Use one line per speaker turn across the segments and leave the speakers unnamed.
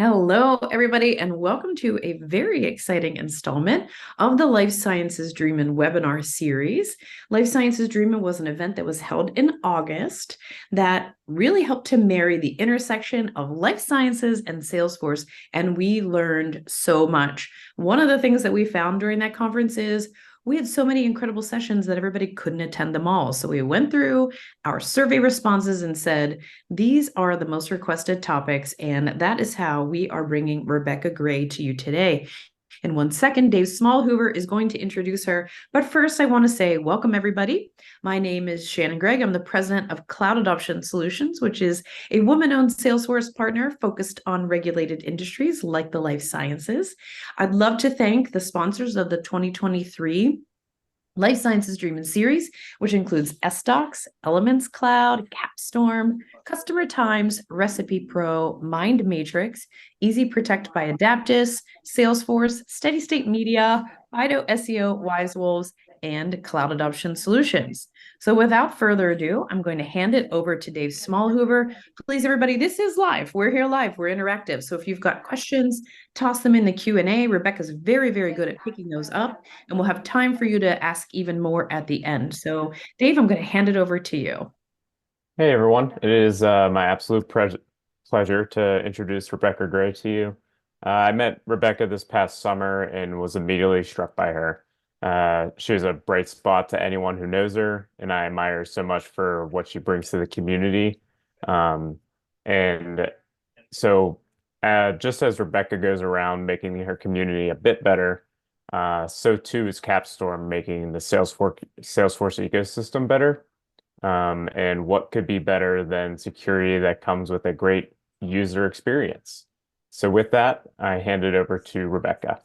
Hello, everybody, and welcome to a very exciting installment of the Life Sciences Dreamin webinar series. Life Sciences Dreamin was an event that was held in August that really helped to marry the intersection of life sciences and Salesforce, and we learned so much. One of the things that we found during that conference is we had so many incredible sessions that everybody couldn't attend them all. So we went through our survey responses and said, these are the most requested topics, and that is how we are bringing Rebecca Gray to you today. In 1 second, Dave Smallhoover is going to introduce her. But first, I want to say welcome, everybody. My name is Shannon Gregg. I'm the president of Cloud Adoption Solutions, which is a woman-owned Salesforce partner focused on regulated industries like the life sciences. I'd love to thank the sponsors of the 2023 Life Sciences Dreamin series, which includes SDocs, Elements Cloud, Capstorm, Customer Times, Recipe Pro, Mind Matrix, Easy Protect by Adaptis, Salesforce, Steady State Media, Fido SEO, Wise Wolves, and Cloud Adoption Solutions. So without further ado, I'm going to hand it over to Dave Smallhoover. Please, everybody, this is live. We're here live. We're interactive. So if you've got questions, toss them in the Q&A. Rebecca's very, very good at picking those up, and we'll have time for you to ask even more at the end. So Dave, I'm going to hand it over to you.
Hey everyone, it is my absolute pleasure to introduce Rebecca Gray to you. I met Rebecca this past summer and was immediately struck by her. She was a bright spot to anyone who knows her, and I admire her so much for what she brings to the community. Um, and so, just as Rebecca goes around making her community a bit better, so too is Capstorm making the Salesforce ecosystem better. And what could be better than security that comes with a great user experience? So with that, I hand it over to Rebecca.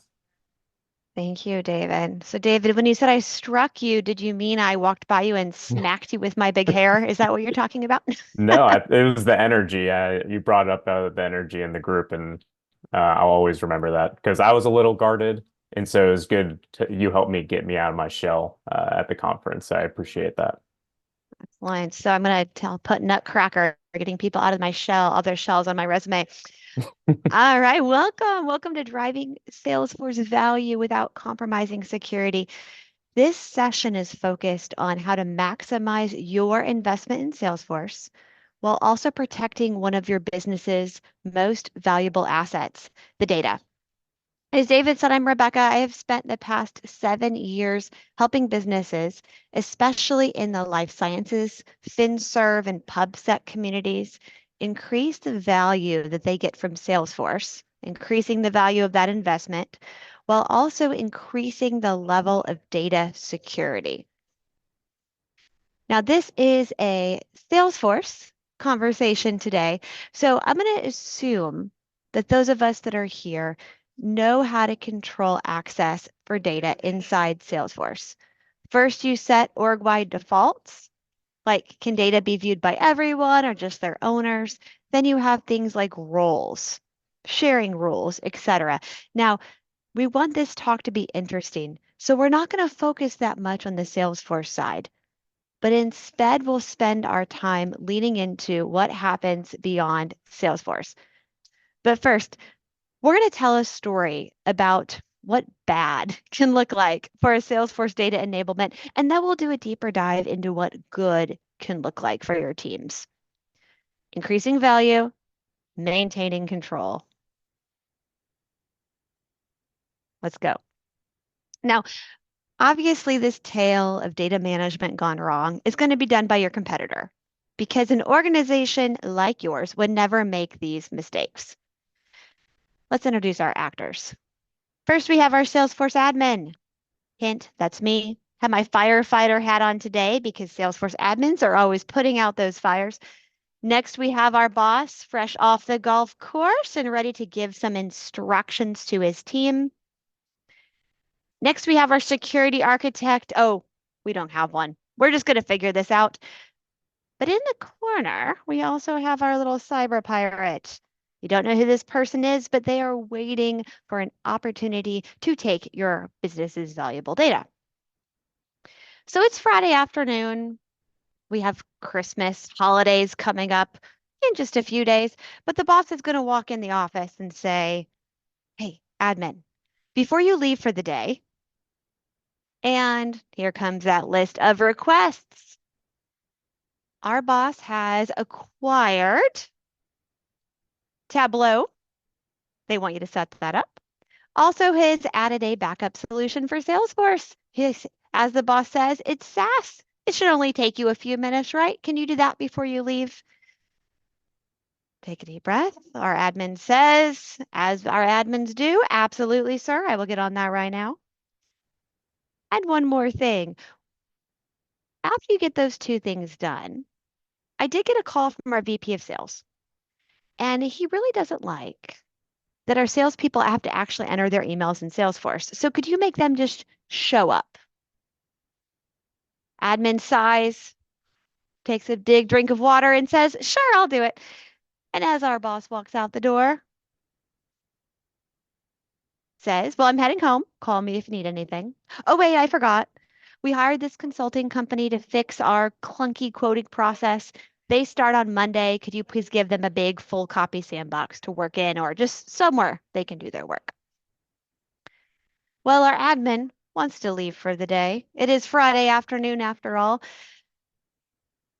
Thank you, David. So, David, when you said I struck you, did you mean I walked by you and smacked you with my big hair? Is that what you're talking about?
No, it was the energy. You brought up the energy in the group, and I'll always remember that because I was a little guarded, and so it was good you helped me get me out of my shell at the conference. I appreciate that.
Excellent. So I'm going to put Nutcracker, getting people out of my shell, of their shells on my resume. All right, welcome. Welcome to Driving Salesforce Value Without Compromising Security. This session is focused on how to maximize your investment in Salesforce while also protecting one of your business's most valuable assets, the data. As David said, I'm Rebecca. I have spent the past 7 years helping businesses, especially in the life sciences, FinServ, and PubSec communities, increase the value that they get from Salesforce, increasing the value of that investment, while also increasing the level of data security. Now, this is a Salesforce conversation today, so I'm going to assume that those of us that are here know how to control access for data inside Salesforce. First, you set org-wide defaults, like can data be viewed by everyone or just their owners? Then you have things like roles, sharing rules, etc. Now, we want this talk to be interesting, so we're not going to focus that much on the Salesforce side, but instead we'll spend our time leaning into what happens beyond Salesforce. But first, we're going to tell a story about what bad can look like for a Salesforce data enablement, and then we'll do a deeper dive into what good can look like for your teams. Increasing value, maintaining control. Let's go. Now, obviously, this tale of data management gone wrong is going to be done by your competitor because an organization like yours would never make these mistakes. Let's introduce our actors. First, we have our Salesforce admin. Hint, that's me. Have my firefighter hat on today because Salesforce admins are always putting out those fires. Next, we have our boss, fresh off the golf course and ready to give some instructions to his team. Next, we have our security architect. Oh, we don't have one. We're just going to figure this out. But in the corner, we also have our little cyber pirate. You don't know who this person is, but they are waiting for an opportunity to take your business's valuable data. So it's Friday afternoon. We have Christmas holidays coming up. in just a few days, but the boss is going to walk in the office and say, hey, admin, before you leave for the day, and here comes that list of requests. Our boss has acquired Tableau. They want you to set that up. Also, has added a backup solution for Salesforce. As the boss says, it's SaaS. It should only take you a few minutes, right? Can you do that before you leave? Take a deep breath. Our admin says, as our admins do, absolutely, sir. I will get on that right now. And one more thing. After you get those two things done, I did get a call from our VP of sales, and he really doesn't like that our salespeople have to actually enter their emails in Salesforce. So could you make them just show up? Admin sighs, takes a big drink of water and says, sure, I'll do it. And as our boss walks out the door, says, well, I'm heading home. Call me if you need anything. Oh, wait, I forgot. We hired this consulting company to fix our clunky quoting process. They start on Monday. Could you please give them a big full copy sandbox to work in or just somewhere they can do their work? Well, our admin wants to leave for the day. It is Friday afternoon after all.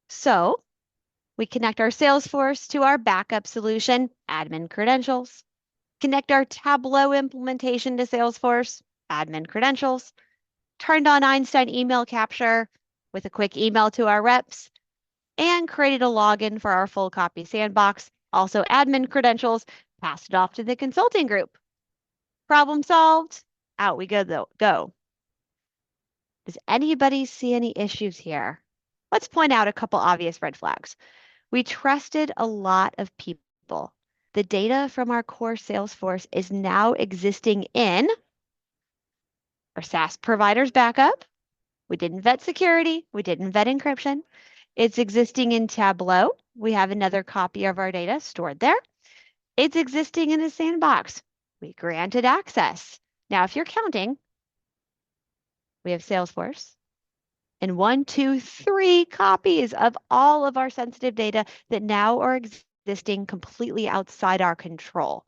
So we connect our Salesforce to our backup solution, admin credentials. Connect our Tableau implementation to Salesforce, admin credentials. Turned on Einstein email capture with a quick email to our reps, and created a login for our full copy sandbox, also admin credentials, passed it off to the consulting group. Problem solved. Out we go, though. Go. Does anybody see any issues here? Let's point out a couple obvious red flags. We trusted a lot of people. The data from our core Salesforce is now existing in our SaaS provider's backup. We didn't vet security. We didn't vet encryption. It's existing in Tableau. We have another copy of our data stored there. It's existing in a sandbox. We granted access. Now, if you're counting, we have Salesforce and 1, 2, 3 copies of all of our sensitive data that now are existing completely outside our control.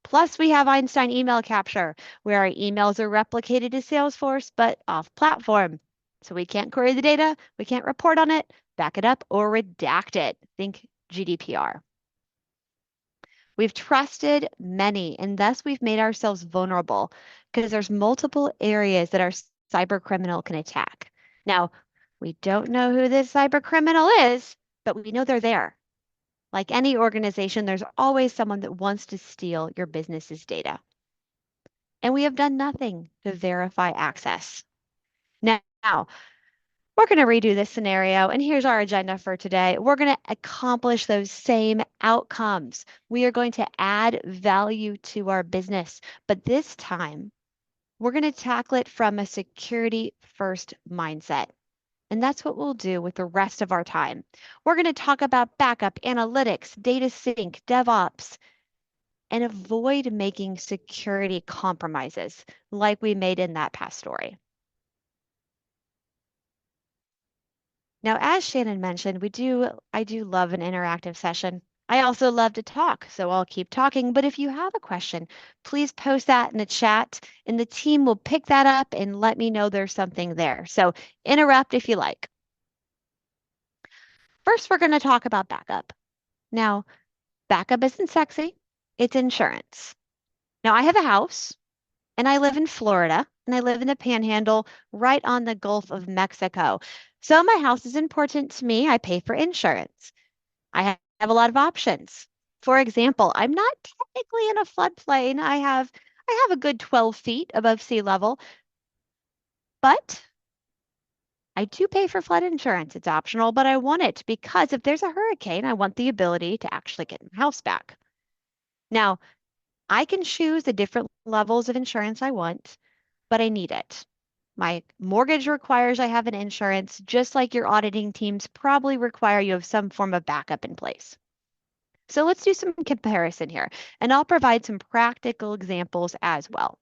Plus, we have Einstein email capture, where our emails are replicated to Salesforce, but off platform. So we can't query the data, we can't report on it, back it up, or redact it. Think GDPR. We've trusted many, and thus we've made ourselves vulnerable because there's multiple areas that our cyber criminal can attack. Now, we don't know who this cyber criminal is, but we know they're there. Like any organization, there's always someone that wants to steal your business's data. And we have done nothing to verify access. Now, we're going to redo this scenario, and here's our agenda for today. We're going to accomplish those same outcomes. We are going to add value to our business, but this time, we're going to tackle it from a security-first mindset. And that's what we'll do with the rest of our time. We're going to talk about backup, analytics, data sync, DevOps, and avoid making security compromises like we made in that past story. Now, as Shannon mentioned, I do love an interactive session. I also love to talk, so I'll keep talking. But if you have a question, please post that in the chat, and the team will pick that up and let me know there's something there. So interrupt if you like. First, we're going to talk about backup. Now, backup isn't sexy. It's insurance. Now, I have a house, and I live in Florida, and I live in the Panhandle right on the Gulf of Mexico. So my house is important to me. I pay for insurance. I have a lot of options. For example, I'm not technically in a floodplain. I have a good 12 feet above sea level, but I do pay for flood insurance. It's optional, but I want it because if there's a hurricane, I want the ability to actually get my house back. Now, I can choose the different levels of insurance I want, but I need it. My mortgage requires I have an insurance, just like your auditing teams probably require you have some form of backup in place. So let's do some comparison here, and I'll provide some practical examples as well.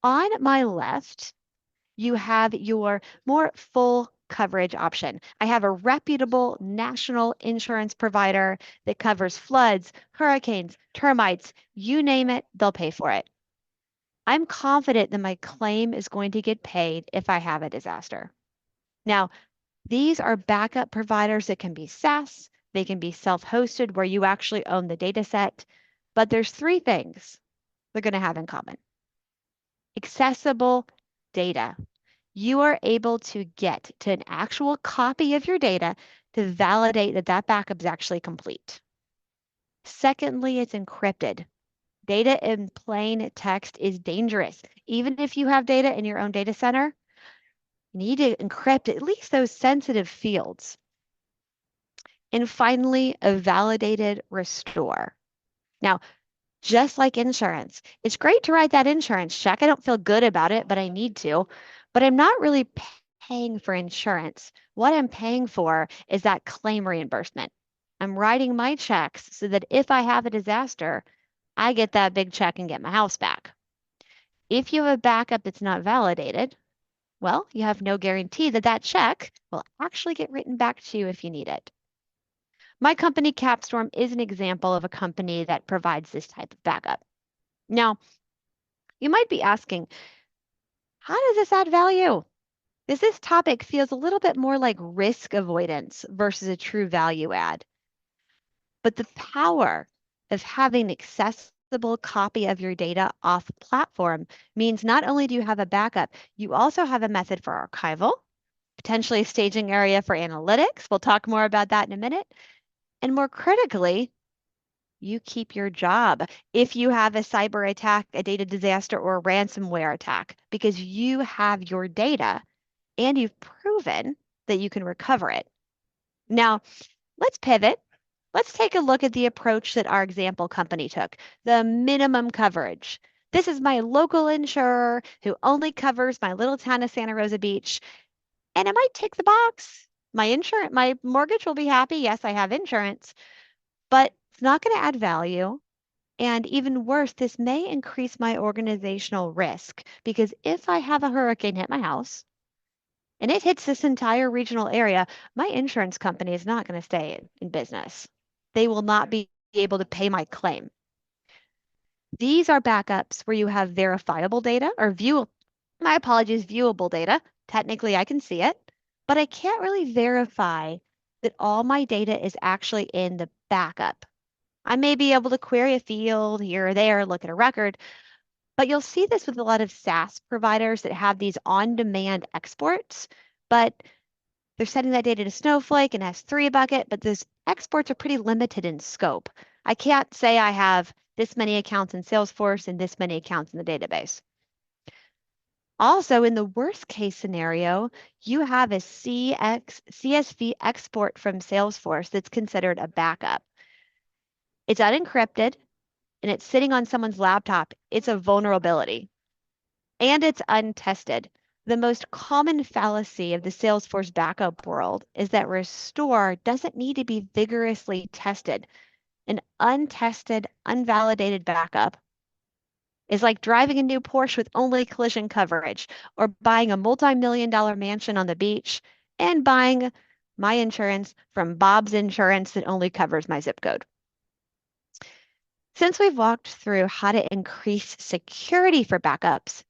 On my left, you have your more full coverage option. I have a reputable national insurance provider that covers floods, hurricanes, termites, you name it, they'll pay for it. I'm confident that my claim is going to get paid if I have a disaster. Now, these are backup providers that can be SaaS, they can be self-hosted where you actually own the data set, but there's three things they're going to have in common. Accessible data. You are able to get to an actual copy of your data to validate that that backup is actually complete. Secondly, it's encrypted. Data in plain text is dangerous. Even if you have data in your own data center, you need to encrypt at least those sensitive fields. And finally, a validated restore. Now, just like insurance, it's great to write that insurance check. I don't feel good about it, but I need to. But I'm not really paying for insurance. What I'm paying for is that claim reimbursement. I'm writing my checks so that if I have a disaster, I get that big check and get my house back. If you have a backup that's not validated, well, you have no guarantee that that check will actually get written back to you if you need it. My company, Capstorm, is an example of a company that provides this type of backup. Now, you might be asking, how does this add value? Because this topic feels a little bit more like risk avoidance versus a true value add. But the power of having an accessible copy of your data off platform means not only do you have a backup, you also have a method for archival, potentially a staging area for analytics. We'll talk more about that in a minute. And more critically, you keep your job if you have a cyber attack, a data disaster, or a ransomware attack, because you have your data and you've proven that you can recover it. Now, let's pivot. Let's take a look at the approach that our example company took, the minimum coverage. This is my local insurer who only covers my little town of Santa Rosa Beach, and it might tick the box. My mortgage will be happy. Yes, I have insurance, but it's not going to add value. And even worse, this may increase my organizational risk because if I have a hurricane hit my house and it hits this entire regional area, my insurance company is not going to stay in business. They will not be able to pay my claim. These are backups where you have verifiable data or viewable data. Technically, I can see it, but I can't really verify that all my data is actually in the backup. I may be able to query a field here or there, look at a record, but you'll see this with a lot of SaaS providers that have these on-demand exports, but they're sending that data to Snowflake and S3 bucket, but those exports are pretty limited in scope. I can't say I have this many accounts in Salesforce and this many accounts in the database. Also, in the worst case scenario, you have a CSV export from Salesforce that's considered a backup. It's unencrypted and it's sitting on someone's laptop. It's a vulnerability and it's untested. The most common fallacy of the Salesforce backup world is that restore doesn't need to be vigorously tested. An untested, unvalidated backup is like driving a new Porsche with only collision coverage or buying a multi-million-dollar mansion on the beach and buying my insurance from Bob's Insurance that only covers my zip code. Since we've walked through how to increase security for backups,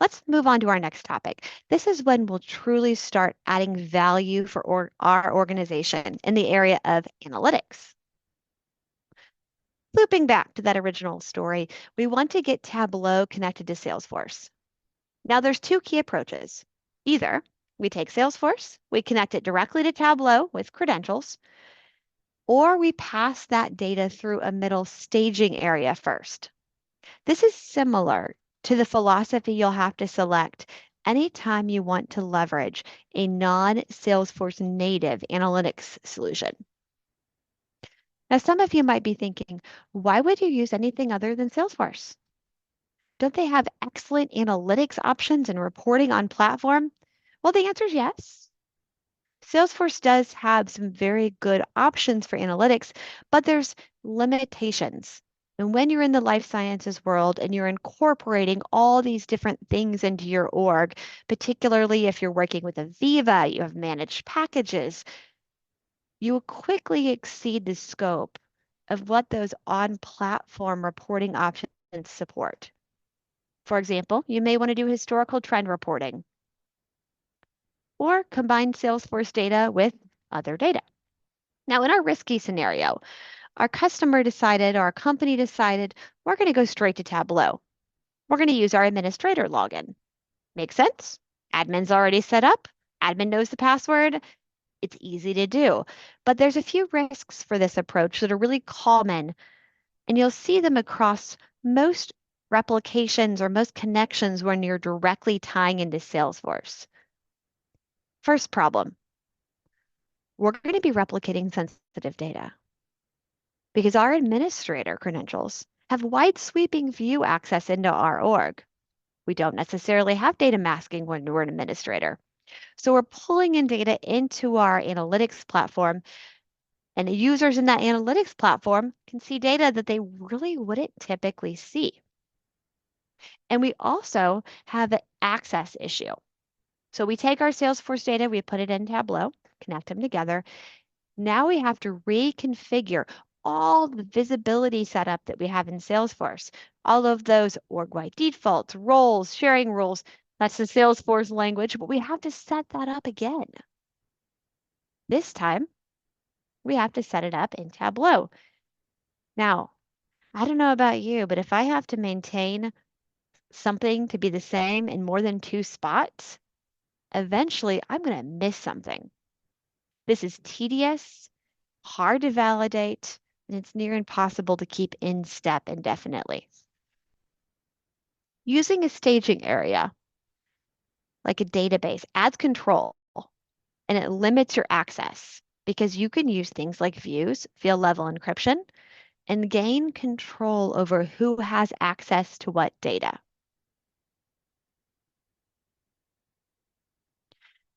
let's move on to our next topic. This is when we'll truly start adding value for our organization in the area of analytics. Looping back to that original story, we want to get Tableau connected to Salesforce. Now there's two key approaches. Either we take Salesforce, we connect it directly to Tableau with credentials, or we pass that data through a middle staging area first. This is similar to the philosophy you'll have to select anytime you want to leverage a non-Salesforce native analytics solution. Now, some of you might be thinking, why would you use anything other than Salesforce? Don't they have excellent analytics options and reporting on platform? Well, the answer is yes. Salesforce does have some very good options for analytics, but there's limitations. And when you're in the life sciences world and you're incorporating all these different things into your org, particularly if you're working with Aviva, you have managed packages, you will quickly exceed the scope of what those on-platform reporting options support. For example, you may want to do historical trend reporting or combine Salesforce data with other data. Now, in our risky scenario, our customer decided or our company decided we're going to go straight to Tableau. We're going to use our administrator login. Make sense? Admin's already set up. Admin knows the password. It's easy to do. But there's a few risks for this approach that are really common, and you'll see them across most replications or most connections when you're directly tying into Salesforce. First problem, we're going to be replicating sensitive data because our administrator credentials have wide sweeping view access into our org. We don't necessarily have data masking when we're an administrator. So we're pulling in data into our analytics platform, and the users in that analytics platform can see data that they really wouldn't typically see. And we also have an access issue. So we take our Salesforce data, we put it in Tableau, connect them together. Now we have to reconfigure all the visibility setup that we have in Salesforce, all of those org-wide defaults, roles, sharing rules. That's the Salesforce language, but we have to set that up again. This time, we have to set it up in Tableau. Now, I don't know about you, but if I have to maintain something to be the same in more than 2 spots, eventually I'm going to miss something. This is tedious, hard to validate, and it's near impossible to keep in step indefinitely. Using a staging area, like a database, adds control and it limits your access because you can use things like views, field level encryption, and gain control over who has access to what data.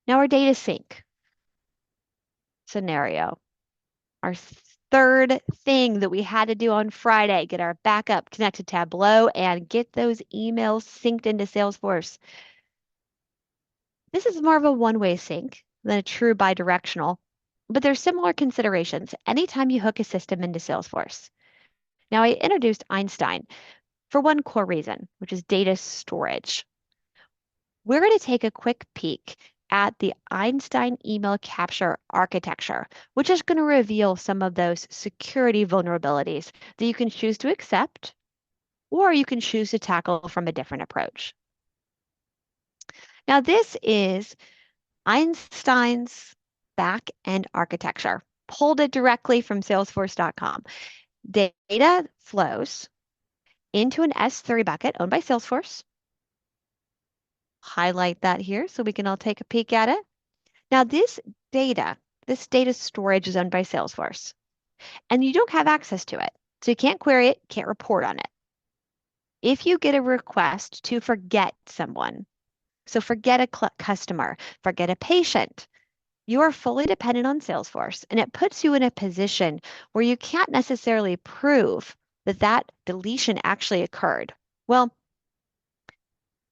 Now our data sync scenario, our third thing that we had to do on Friday, get our backup connected to Tableau and get those emails synced into Salesforce. This is more of a one-way sync than a true bidirectional, but there's similar considerations anytime you hook a system into Salesforce. Now, I introduced Einstein for one core reason, which is data storage. We're going to take a quick peek at the Einstein email capture architecture, which is going to reveal some of those security vulnerabilities that you can choose to accept, or you can choose to tackle from a different approach. Now, this is Einstein's back-end architecture, pulled it directly from Salesforce.com. Data flows into an S3 bucket owned by Salesforce. Highlight that here so we can all take a peek at it. Now this data storage is owned by Salesforce, and you don't have access to it. So you can't query it, can't report on it. If you get a request to forget someone, so forget a customer, forget a patient, you are fully dependent on Salesforce, and it puts you in a position where you can't necessarily prove that that deletion actually occurred. Well,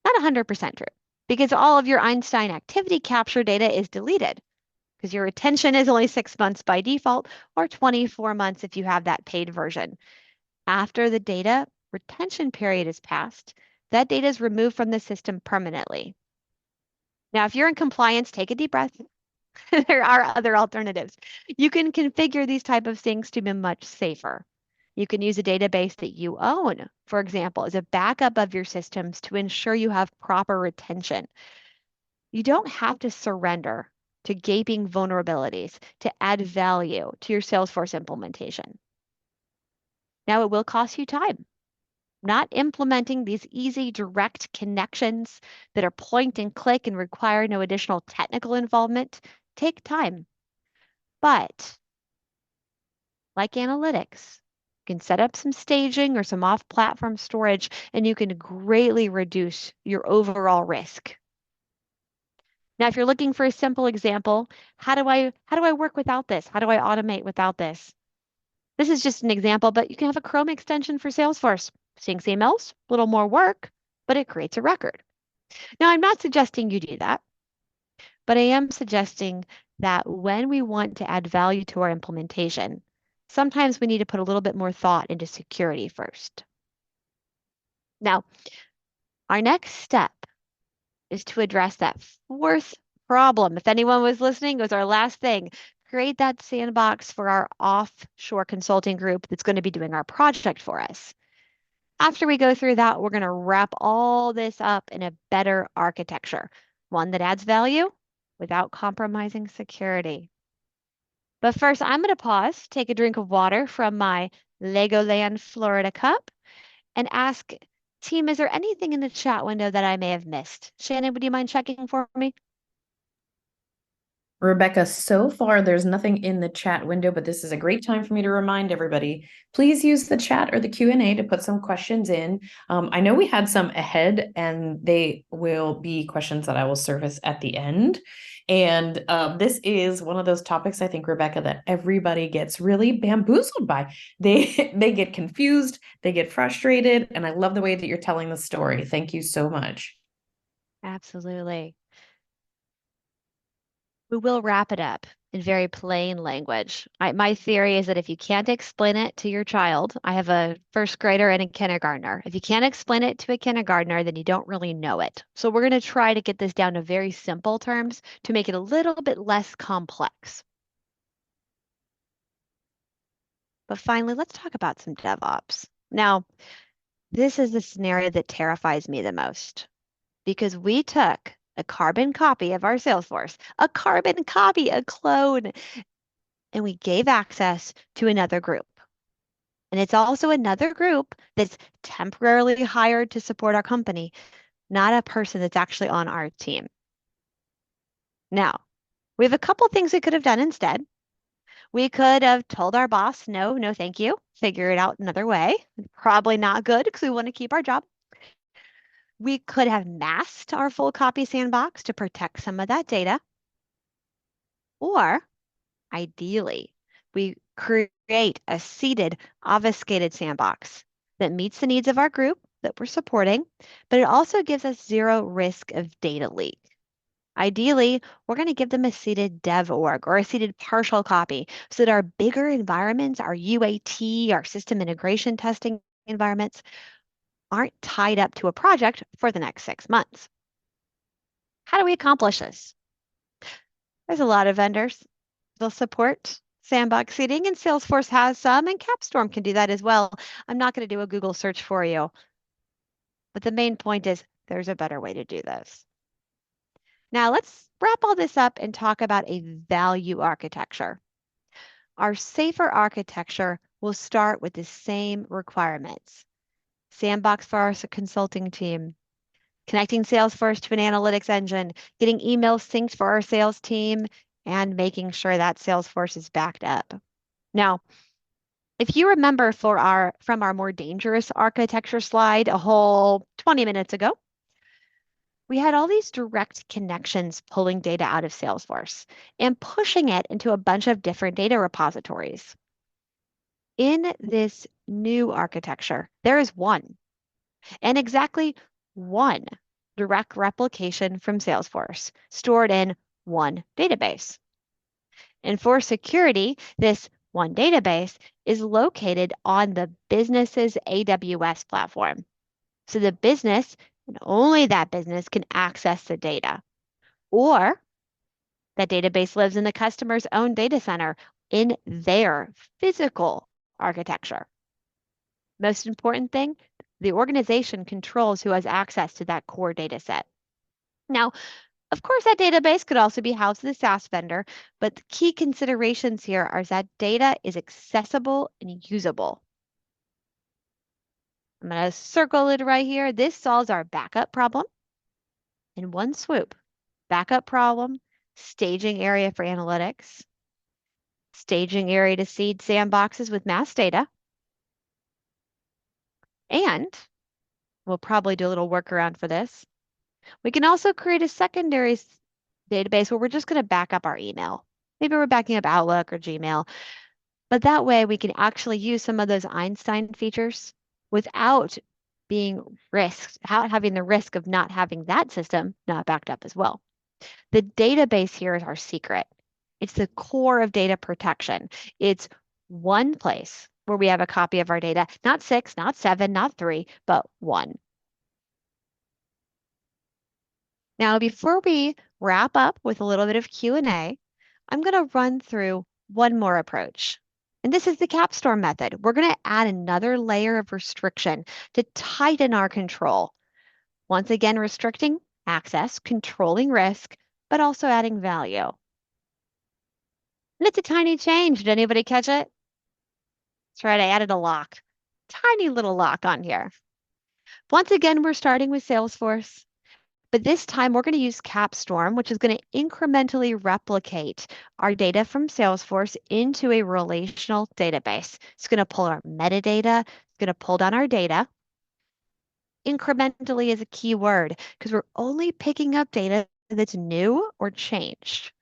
not 100% true, because all of your Einstein activity capture data is deleted, because your retention is only 6 months by default, or 24 months if you have that paid version. After the data retention period is passed, that data is removed from the system permanently. Now, if you're in compliance, take a deep breath. There are other alternatives. You can configure these type of things to be much safer. You can use a database that you own, for example, as a backup of your systems to ensure you have proper retention. You don't have to surrender to gaping vulnerabilities to add value to your Salesforce implementation. Now, it will cost you time. Not implementing these easy, direct connections that are point and click and require no additional technical involvement take time. But like analytics, you can set up some staging or some off-platform storage, and you can greatly reduce your overall risk. Now, if you're looking for a simple example, how do I work without this? How do I automate without this? This is just an example, but you can have a Chrome extension for Salesforce. Syncs emails, a little more work, but it creates a record. Now, I'm not suggesting you do that, but I am suggesting that when we want to add value to our implementation, sometimes we need to put a little bit more thought into security first. Now, our next step is to address that fourth problem. If anyone was listening, it was our last thing. Create that sandbox for our offshore consulting group that's going to be doing our project for us. After we go through that, we're going to wrap all this up in a better architecture, one that adds value without compromising security. But first, I'm going to pause, take a drink of water from my Legoland Florida cup, and ask, team, is there anything in the chat window that I may have missed? Shannon, would you mind checking for me?
Rebecca, so far there's nothing in the chat window, but this is a great time for me to remind everybody, please use the chat or the Q&A to put some questions in. I know we had some ahead, and they will be questions that I will surface at the end. And this is one of those topics, I think, Rebecca, that everybody gets really bamboozled by. They get confused, they get frustrated, and I love the way that you're telling the story. Thank you so much.
Absolutely. We will wrap it up in very plain language. My theory is that if you can't explain it to your child, I have a first grader and a kindergartner. If you can't explain it to a kindergartner, then you don't really know it. So we're going to try to get this down to very simple terms to make it a little bit less complex. But finally, let's talk about some DevOps. Now, this is the scenario that terrifies me the most because we took a carbon copy of our Salesforce, a carbon copy, a clone, and we gave access to another group. And it's also another group that's temporarily hired to support our company, not a person that's actually on our team. Now, we have a couple things we could have done instead. We could have told our boss, no, no, thank you. Figure it out another way. Probably not good because we want to keep our job. We could have masked our full copy sandbox to protect some of that data. Or ideally, we create a seeded, obfuscated sandbox that meets the needs of our group that we're supporting, but it also gives us zero risk of data leak. Ideally, we're going to give them a seeded dev org or a seeded partial copy so that our bigger environments, our UAT, our system integration testing environments, aren't tied up to a project for the next 6 months. How do we accomplish this? There's a lot of vendors. They'll support sandbox seeding, and Salesforce has some, and Capstorm can do that as well. I'm not going to do a Google search for you. But the main point is there's a better way to do this. Now let's wrap all this up and talk about a value architecture. Our safer architecture will start with the same requirements. Sandbox for our consulting team, connecting Salesforce to an analytics engine, getting emails synced for our sales team, and making sure that Salesforce is backed up. Now, if you remember from our more dangerous architecture slide a whole 20 minutes ago, we had all these direct connections pulling data out of Salesforce and pushing it into a bunch of different data repositories. In this new architecture, there is one, and exactly one direct replication from Salesforce stored in one database. And for security, this one database is located on the business's AWS platform. So the business, and only that business, can access the data. Or that database lives in the customer's own data center in their physical architecture. Most important thing, the organization controls who has access to that core data set. Now, of course, that database could also be housed with a SaaS vendor, but the key considerations here are that data is accessible and usable. I'm going to circle it right here. This solves our backup problem in one swoop. Backup problem, staging area for analytics, staging area to seed sandboxes with mass data, and we'll probably do a little workaround for this. We can also create a secondary database where we're just going to back up our email. Maybe we're backing up Outlook or Gmail. But that way we can actually use some of those Einstein features without being risked, without having the risk of not having that system not backed up as well. The database here is our secret. It's the core of data protection. It's one place where we have a copy of our data, not 6, not 7, not 3, but 1. Now, before we wrap up with a little bit of Q&A, I'm going to run through one more approach. And this is the capstone method. We're going to add another layer of restriction to tighten our control. Once again, restricting access, controlling risk, but also adding value. And it's a tiny change. Did anybody catch it? That's right, I added a lock. Tiny little lock on here. Once again, we're starting with Salesforce. But this time we're going to use Capstorm, which is going to incrementally replicate our data from Salesforce into a relational database. It's going to pull our metadata, it's going to pull down our data. Incrementally is a key word because we're only picking up data that's new or changed,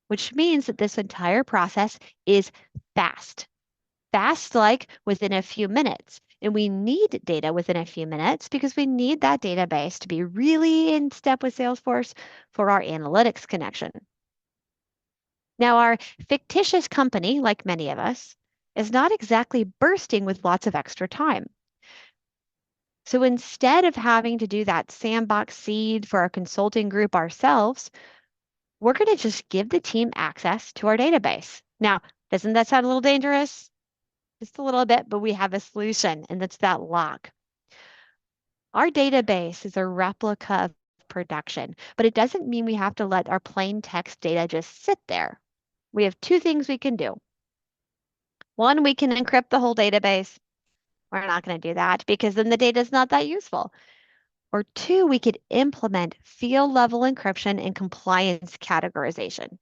which means that this entire process is fast. Fast, like within a few minutes. And we need data within a few minutes because we need that database to be really in step with Salesforce for our analytics connection. Now, our fictitious company, like many of us, is not exactly bursting with lots of extra time. So instead of having to do that sandbox seed for our consulting group ourselves, we're going to just give the team access to our database. Now, doesn't that sound a little dangerous? Just a little bit, but we have a solution, and that's that lock. Our database is a replica of production, but it doesn't mean we have to let our plain text data just sit there. We have two things we can do. One, we can encrypt the whole database. We're not going to do that because then the data is not that useful. Or two, we could implement field level encryption and compliance categorization.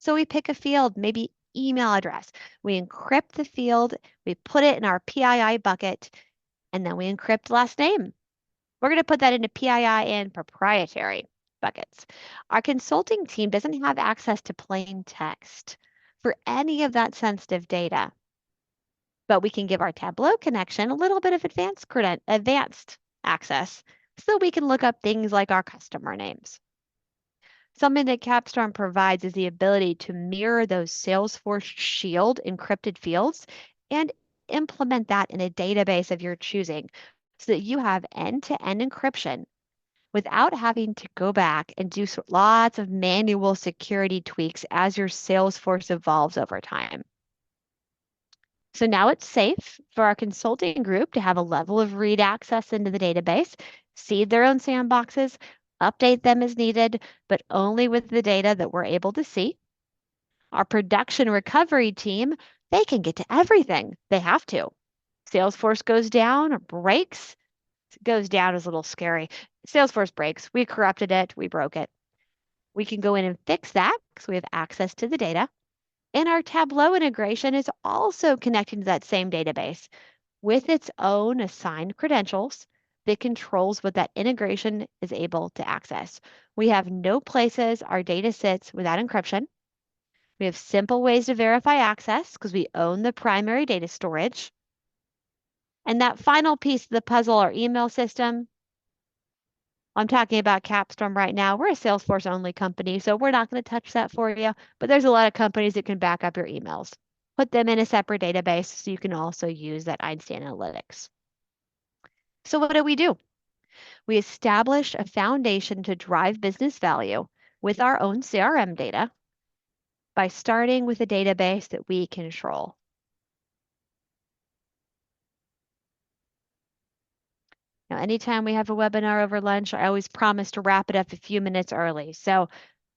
So we pick a field, maybe email address. We encrypt the field, we put it in our PII bucket, and then we encrypt last name. We're going to put that into PII and proprietary buckets. Our consulting team doesn't have access to plain text for any of that sensitive data, but we can give our Tableau connection a little bit of advanced access so we can look up things like our customer names. Something that Capstorm provides is the ability to mirror those Salesforce Shield encrypted fields and implement that in a database of your choosing so that you have end-to-end encryption without having to go back and do lots of manual security tweaks as your Salesforce evolves over time. So now it's safe for our consulting group to have a level of read access into the database, seed their own sandboxes, update them as needed, but only with the data that we're able to see. Our production recovery team, they can get to everything. They have to. Salesforce goes down or breaks. Goes down is a little scary. Salesforce breaks. We corrupted it. We broke it. We can go in and fix that because we have access to the data. And our Tableau integration is also connecting to that same database with its own assigned credentials that controls what that integration is able to access. We have no places our data sits without encryption. We have simple ways to verify access because we own the primary data storage. And that final piece of the puzzle, our email system, I'm talking about Capstorm right now. We're a Salesforce only company, so we're not going to touch that for you. But there's a lot of companies that can back up your emails. Put them in a separate database so you can also use that Einstein Analytics. So what do? We established a foundation to drive business value with our own CRM data by starting with a database that we control. Now, anytime we have a webinar over lunch, I always promise to wrap it up a few minutes early. So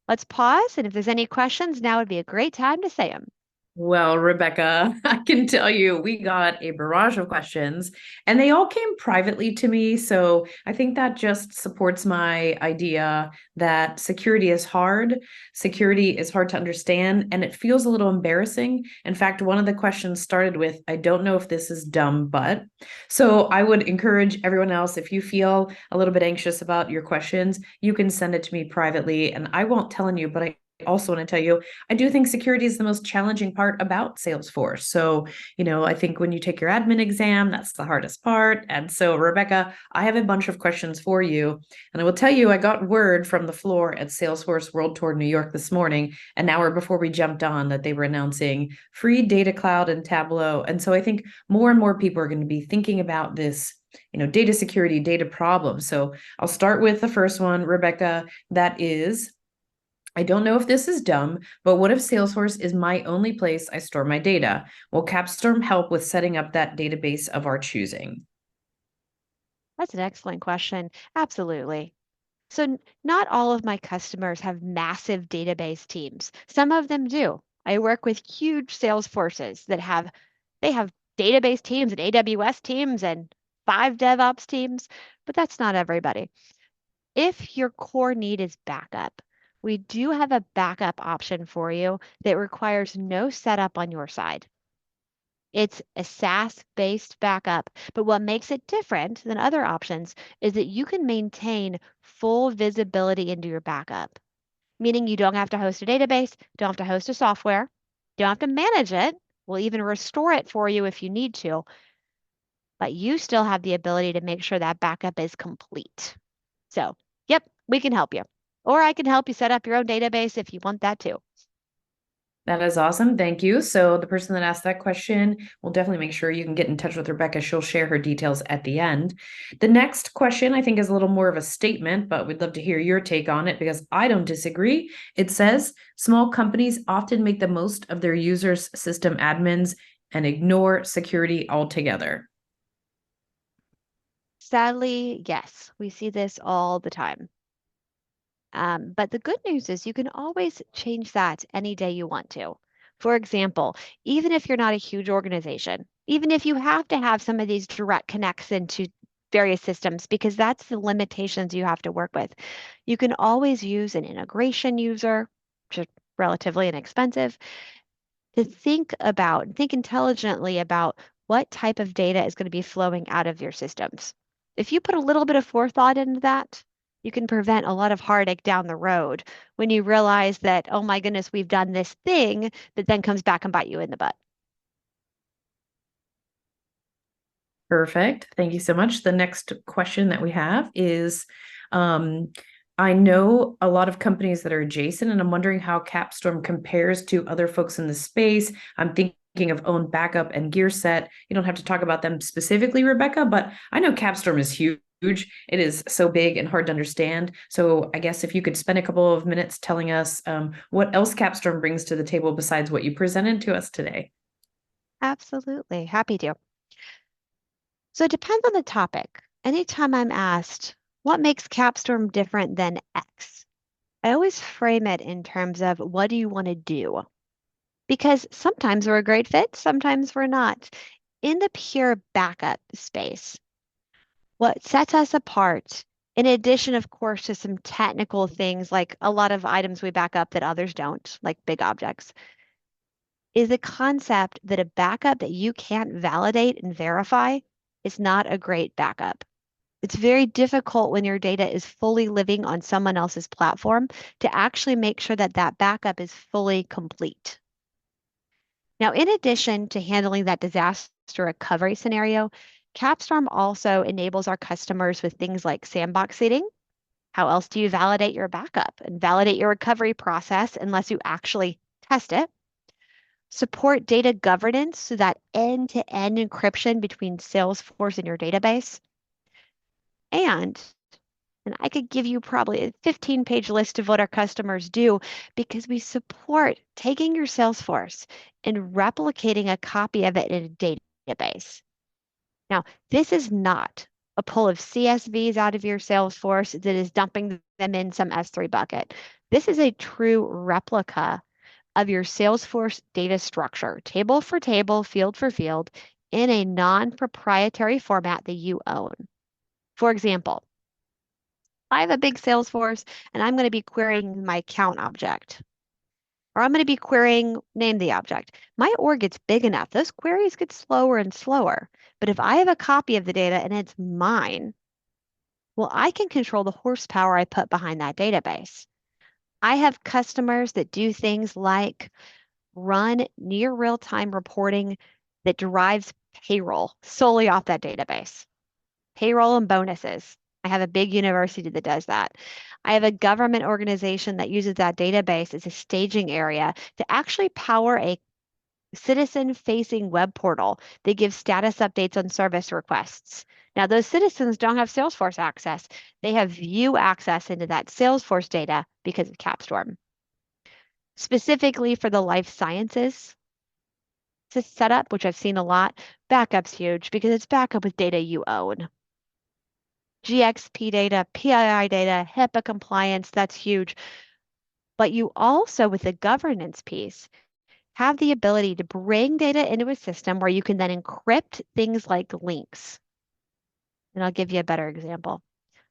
let's pause, and if there's any questions, now would be a great time to say them.
Well, Rebecca, I can tell you we got a barrage of questions and they all came privately to me. So I think that just supports my idea that security is hard. Security is hard to understand and it feels a little embarrassing. In fact, one of the questions started with, I don't know if this is dumb, but. So I would encourage everyone else, if you feel a little bit anxious about your questions, you can send it to me privately and I won't tell you, but I also want to tell you, I do think security is the most challenging part about Salesforce. So, I think when you take your admin exam, that's the hardest part. And so, Rebecca, I have a bunch of questions for you. And I will tell you, I got word from the floor at Salesforce World Tour New York this morning, an hour before we jumped on, that they were announcing free Data Cloud and Tableau. And so I think more and more people are going to be thinking about this, data security, data problems. So I'll start with the first one, Rebecca, that is, I don't know if this is dumb, but what if Salesforce is my only place I store my data? Will Capstorm help with setting up that database of our choosing?
That's an excellent question. Absolutely. So not all of my customers have massive database teams. Some of them do. I work with huge sales forces that they have database teams and AWS teams and 5 DevOps teams, but that's not everybody. If your core need is backup, we do have a backup option for you that requires no setup on your side. It's a SaaS-based backup, but what makes it different than other options is that you can maintain full visibility into your backup, meaning you don't have to host a database, don't have to host a software, don't have to manage it. We'll even restore it for you if you need to, but you still have the ability to make sure that backup is complete. So, yep, we can help you. Or I can help you set up your own database if you want that too.
That is awesome. Thank you. So the person that asked that question will definitely make sure you can get in touch with Rebecca. She'll share her details at the end. The next question, I think, is a little more of a statement, but we'd love to hear your take on it because I don't disagree. It says small companies often make the most of their users' system admins and ignore security altogether.
Sadly, yes, we see this all the time. But the good news is you can always change that any day you want to. For example, even if you're not a huge organization, even if you have to have some of these direct connects into various systems, because that's the limitations you have to work with, you can always use an integration user, which is relatively inexpensive, to think intelligently about what type of data is going to be flowing out of your systems. If you put a little bit of forethought into that, you can prevent a lot of heartache down the road when you realize that, oh my goodness, we've done this thing that then comes back and bite you in the butt.
Perfect. Thank you so much. The next question that we have is, I know a lot of companies that are adjacent, and I'm wondering how Capstorm compares to other folks in the space. I'm thinking of Own Backup and GearSet. You don't have to talk about them specifically, Rebecca, but I know Capstorm is huge. It is so big and hard to understand. So I guess if you could spend a couple of minutes telling us what else Capstorm brings to the table besides what you presented to us today.
Absolutely. Happy to. So it depends on the topic. Anytime I'm asked, what makes Capstorm different than X? I always frame it in terms of what do you want to do? Because sometimes we're a great fit, sometimes we're not. In the pure backup space, what sets us apart, in addition, of course, to some technical things like a lot of items we back up that others don't, like big objects, is the concept that a backup that you can't validate and verify is not a great backup. It's very difficult when your data is fully living on someone else's platform to actually make sure that that backup is fully complete. Now, in addition to handling that disaster recovery scenario, Capstorm also enables our customers with things like sandbox seeding. How else do you validate your backup and validate your recovery process unless you actually test it? Support data governance, so that end-to-end encryption between Salesforce and your database. And I could give you probably a 15-page list of what our customers do, because we support taking your Salesforce and replicating a copy of it in a database. Now, this is not a pull of CSVs out of your Salesforce that is dumping them in some S3 bucket. This is a true replica of your Salesforce data structure, table for table, field for field, in a non-proprietary format that you own. For example, I have a big Salesforce and I'm going to be querying my account object, or I'm going to be querying name the object. My org gets big enough, those queries get slower and slower. But if I have a copy of the data and it's mine, well, I can control the horsepower I put behind that database. I have customers that do things like run near real-time reporting that derives payroll solely off that database. Payroll and bonuses. I have a big university that does that. I have a government organization that uses that database as a staging area to actually power a citizen-facing web portal that gives status updates on service requests. Now, those citizens don't have Salesforce access. They have view access into that Salesforce data because of Capstorm. Specifically for the life sciences setup, which I've seen a lot, backup's huge because it's backup with data you own. GXP data, PII data, HIPAA compliance, that's huge. But you also, with the governance piece, have the ability to bring data into a system where you can then encrypt things like links. And I'll give you a better example.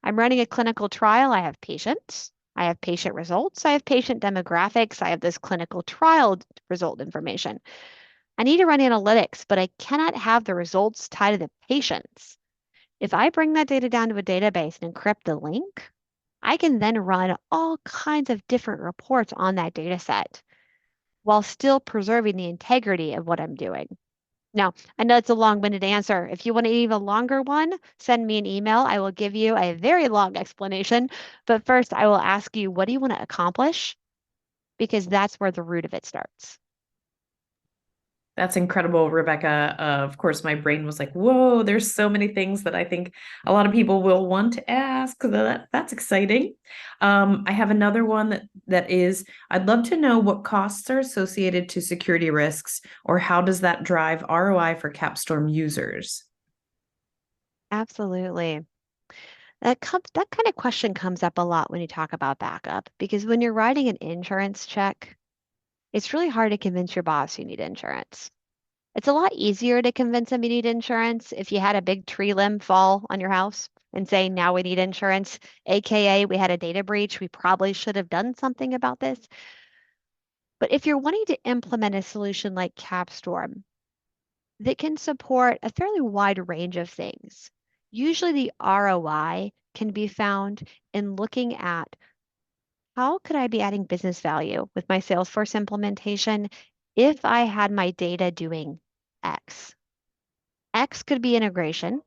I'm running a clinical trial. I have patients. I have patient results. I have patient demographics. I have this clinical trial result information. I need to run analytics, but I cannot have the results tied to the patients. If I bring that data down to a database and encrypt the link, I can then run all kinds of different reports on that data set while still preserving the integrity of what I'm doing. Now, I know it's a long-winded answer. If you want an even longer one, send me an email. I will give you a very long explanation. But first, I will ask you, what do you want to accomplish? Because that's where the root of it starts.
That's incredible, Rebecca. Of course, my brain was like, whoa, there's so many things that I think a lot of people will want to ask. That's exciting. I have another one that is, I'd love to know what costs are associated to security risks, or how does that drive ROI for Capstorm users?
Absolutely. That kind of question comes up a lot when you talk about backup, because when you're writing an insurance check, it's really hard to convince your boss you need insurance. It's a lot easier to convince them you need insurance if you had a big tree limb fall on your house and say, now we need insurance, AKA we had a data breach. We probably should have done something about this. But if you're wanting to implement a solution like Capstorm that can support a fairly wide range of things, usually the ROI can be found in looking at how could I be adding business value with my Salesforce implementation if I had my data doing X? X could be integration.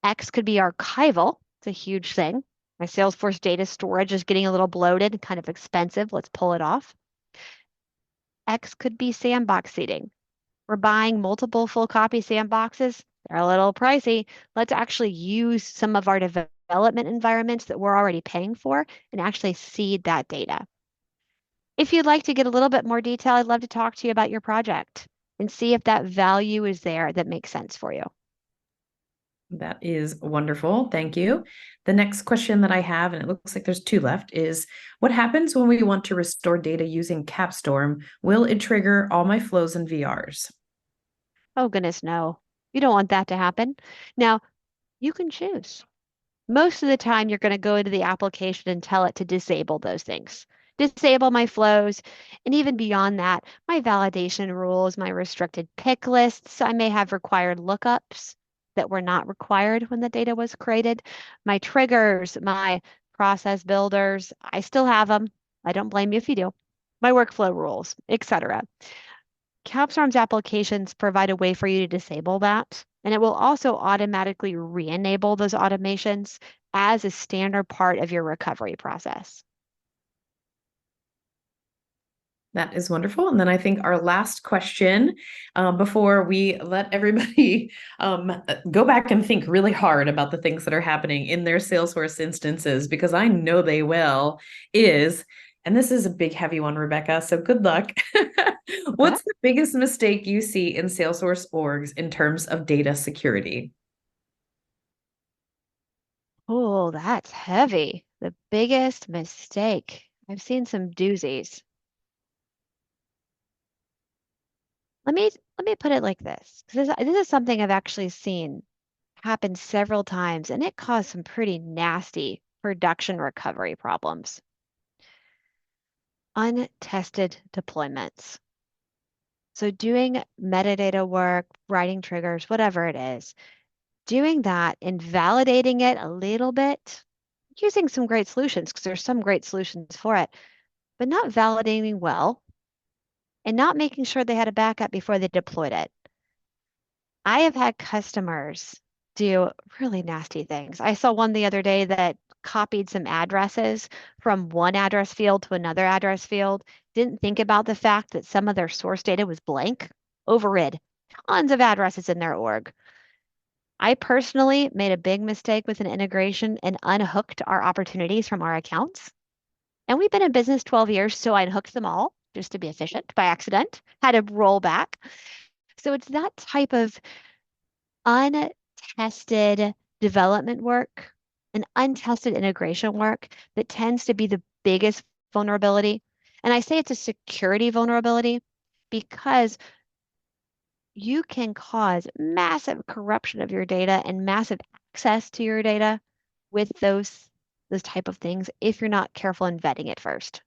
X could be archival. It's a huge thing. My Salesforce data storage is getting a little bloated, kind of expensive. Let's pull it off. X could be sandbox seating. We're buying multiple full copy sandboxes. They're a little pricey. Let's actually use some of our development environments that we're already paying for and actually seed that data. If you'd like to get a little bit more detail, I'd love to talk to you about your project and see if that value is there that makes sense for you.
That is wonderful. Thank you. The next question that I have, and it looks like there's two left, is what happens when we want to restore data using Capstorm? Will it trigger all my flows and VRs?
Oh, goodness, no. You don't want that to happen. Now, you can choose. Most of the time, you're going to go into the application and tell it to disable those things. Disable my flows, and even beyond that, my validation rules, my restricted pick lists. I may have required lookups that were not required when the data was created. My triggers, my process builders, I still have them. I don't blame you if you do. My workflow rules, etc. CapStorm's applications provide a way for you to disable that, and it will also automatically re-enable those automations as a standard part of your recovery process.
That is wonderful. And then I think our last question, before we let everybody go back and think really hard about the things that are happening in their Salesforce instances, because I know they will, is, and this is a big, heavy one, Rebecca, so good luck. What's the biggest mistake you see in Salesforce orgs in terms of data security?
Oh, that's heavy. The biggest mistake. I've seen some doozies. Let me put it like this, because this is something I've actually seen happen several times, and it caused some pretty nasty production recovery problems. Untested deployments. So doing metadata work, writing triggers, whatever it is, doing that and validating it a little bit, using some great solutions because there's some great solutions for it, but not validating well and not making sure they had a backup before they deployed it. I have had customers do really nasty things. I saw one the other day that copied some addresses from one address field to another address field, didn't think about the fact that some of their source data was blank, overrid tons of addresses in their org. I personally made a big mistake with an integration and unhooked our opportunities from our accounts. And we've been in business 12 years, so I unhooked them all just to be efficient by accident, had to roll back. So it's that type of untested development work and untested integration work that tends to be the biggest vulnerability. And I say it's a security vulnerability because you can cause massive corruption of your data and massive access to your data with those type of things if you're not careful in vetting it first.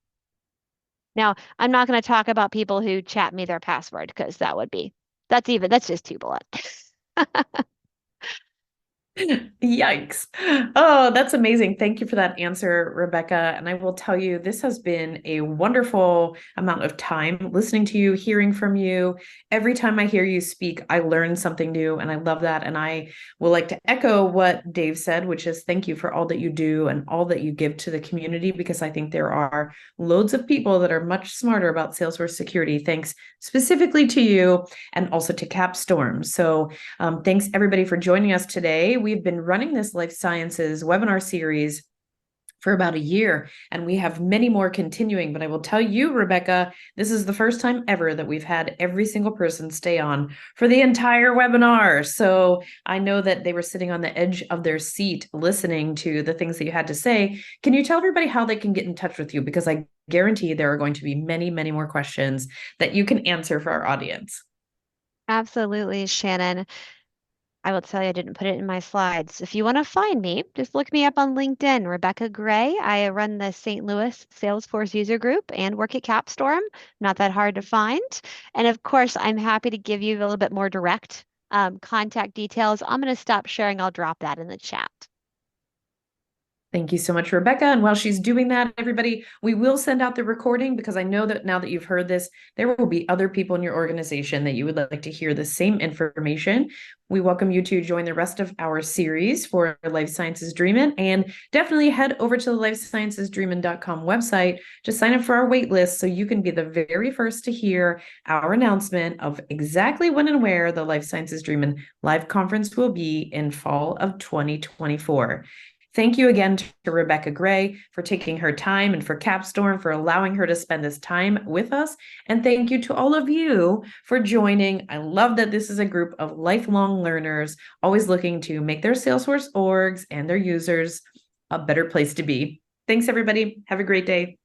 Now, I'm not going to talk about people who chat me their password because that's just too blunt.
Yikes. Oh, that's amazing. Thank you for that answer, Rebecca. And I will tell you, this has been a wonderful amount of time listening to you, hearing from you. Every time I hear you speak, I learn something new, and I love that. And I would like to echo what Dave said, which is thank you for all that you do and all that you give to the community, because I think there are loads of people that are much smarter about Salesforce security, thanks specifically to you and also to Capstorm. So thanks everybody for joining us today. We've been running this life sciences webinar series for about a year, and we have many more continuing. But I will tell you, Rebecca, this is the first time ever that we've had every single person stay on for the entire webinar. So I know that they were sitting on the edge of their seat listening to the things that you had to say. Can you tell everybody how they can get in touch with you? Because I guarantee there are going to be many, many more questions that you can answer for our audience.
Absolutely, Shannon. I will tell you, I didn't put it in my slides. If you want to find me, just look me up on LinkedIn, Rebecca Gray. I run the St. Louis Salesforce user group and work at Capstorm. Not that hard to find. And of course, I'm happy to give you a little bit more direct contact details. I'm going to stop sharing. I'll drop that in the chat.
Thank you so much, Rebecca. And while she's doing that, everybody, we will send out the recording, because I know that now that you've heard this, there will be other people in your organization that you would like to hear the same information. We welcome you to join the rest of our series for Life Sciences Dreamin', and definitely head over to the lifesciencesdreamin.com website to sign up for our wait list so you can be the very first to hear our announcement of exactly when and where the Life Sciences Dreamin' live conference will be in fall of 2024. Thank you again to Rebecca Gray for taking her time, and for Capstorm for allowing her to spend this time with us. And thank you to all of you for joining. I love that this is a group of lifelong learners, always looking to make their Salesforce orgs and their users a better place to be. Thanks, everybody. Have a great day.